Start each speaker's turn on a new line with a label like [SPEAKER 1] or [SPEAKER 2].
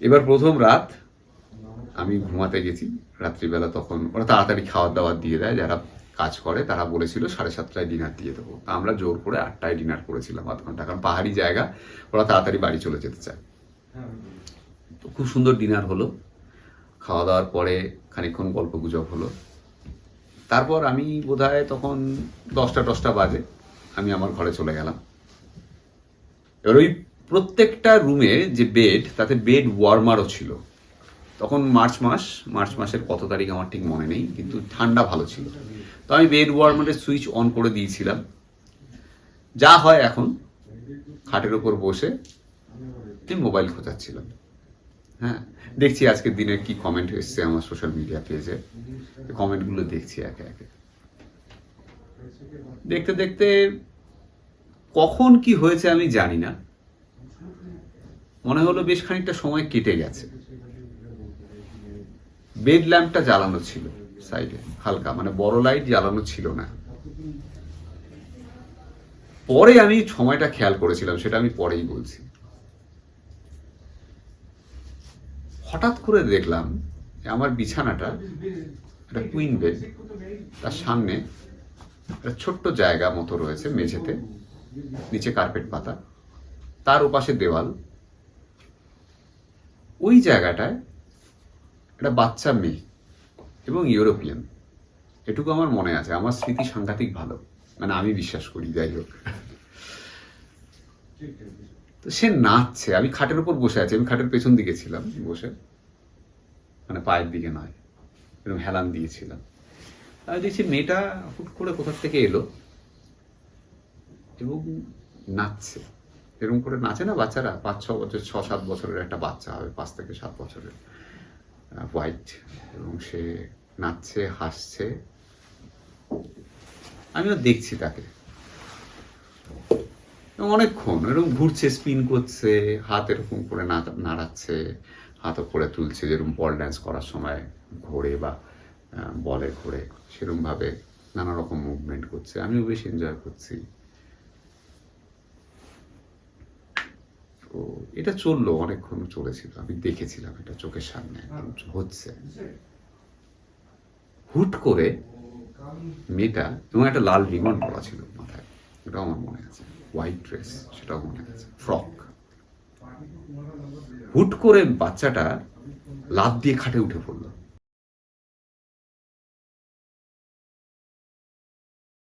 [SPEAKER 1] এবার প্রথম রাত আমি ঘুমাতে গেছি রাত্রিবেলা, তখন ওরা তাড়াতাড়ি খাওয়ার দাওয়ার দিয়ে দেয়, যারা কাজ করে তারা বলেছিল 7:30টায় ডিনার দিয়ে দেবো, তা আমরা জোর করে 8টায় ডিনার করেছিলাম, আধ ঘন্টা, কারণ পাহাড়ি জায়গা, ওরা তাড়াতাড়ি বাড়ি চলে যেতে চায়। তো খুব সুন্দর ডিনার হলো, খাওয়া দাওয়ার পরে খানিকক্ষণ গল্প গুজব হলো, তারপর আমি বোধহয় তখন 10টা বাজে আমি আমার ঘরে চলে গেলাম। এবার ওই প্রত্যেকটা রুমে যে বেড, তাতে বেড ওয়ার্মারও ছিল। তখন মার্চ মাসের কত তারিখ আমার ঠিক মনে নেই, কিন্তু ঠান্ডা ভালো ছিল। তো আমি বেড ওয়ার্মারের সুইচ অন করে দিয়েছিলাম। যা হয় এখন, খাটের ওপর বসে মোবাইল খোঁচাচ্ছিলাম। হ্যাঁ, দেখছি আজকের দিনে কি কমেন্ট এসছে আমার সোশ্যাল মিডিয়া পেজে, কমেন্টগুলো দেখছি একে একে। দেখতে দেখতে কখন কি হয়েছে আমি জানি না, মনে হলো বেশ খানিকটা সময় কেটে গেছে। বেড ল্যাম্পটা জ্বালানো ছিল সাইডে, হালকা, মানে বড় লাইট জ্বালানো ছিল না। পরে আমি সময়টা খেয়াল করেছিলাম, সেটা আমি পরেই বলছি। হঠাৎ করে দেখলাম আমার বিছানাটা একটা কুইন বেড, তার সামনে একটা ছোট্ট জায়গা মতো রয়েছে মেঝেতে, নিচে কার্পেট পাতা, তার ওপাশে দেওয়াল, ওই জায়গাটায় একটা বাচ্চা মেয়ে এবং ইউরোপিয়ান, এটুকু আমার মনে আছে। আমার স্মৃতি সাংঘাতিক ভালো, মানে আমি বিশ্বাস করি, যাই হোক। তো সে নাচছে, আমি খাটের উপর বসে আছি, আমি খাটের পেছন দিকে ছিলাম বসে, মানে পায়ের দিকে নয়, এরকম হেলান দিয়েছিলাম। আমি দেখছি মেয়েটা হুট করে কোথার থেকে এলো এবং নাচছে। এরকম করে নাচে না বাচ্চারা, 5-6 বছর, 6-7 বছরের একটা বাচ্চা হবে, 5 থেকে 7 বছরের, হোয়াইট, এবং সে নাচছে, হাসছে, আমিও দেখছি তাকে। অনেকক্ষণ এরকম ঘুরছে, স্পিন করছে, হাত এরকম করে নাড়াচ্ছে, হাত করে তুলছে, যেরকম বল ড্যান্স করার সময় ঘোরে বা বলে ঘোরে, সেরকম ভাবে নানা রকম মুভমেন্ট করছে, আমিও বেশ এনজয় করছি। তো এটা চললো, অনেকক্ষণ চলেছিল, আমি দেখেছিলাম এটা চোখের সামনে হচ্ছে। হুট করে মেয়েটা, এবং একটা লাল রিবন পরা ছিল মাথায়, এটাও আমার মনে আছে, হোয়াইট ড্রেস, সেটাও মনে আছে, ফ্রক। হুট করে বাচ্চাটা লাফ দিয়ে খাটে উঠে পড়লো,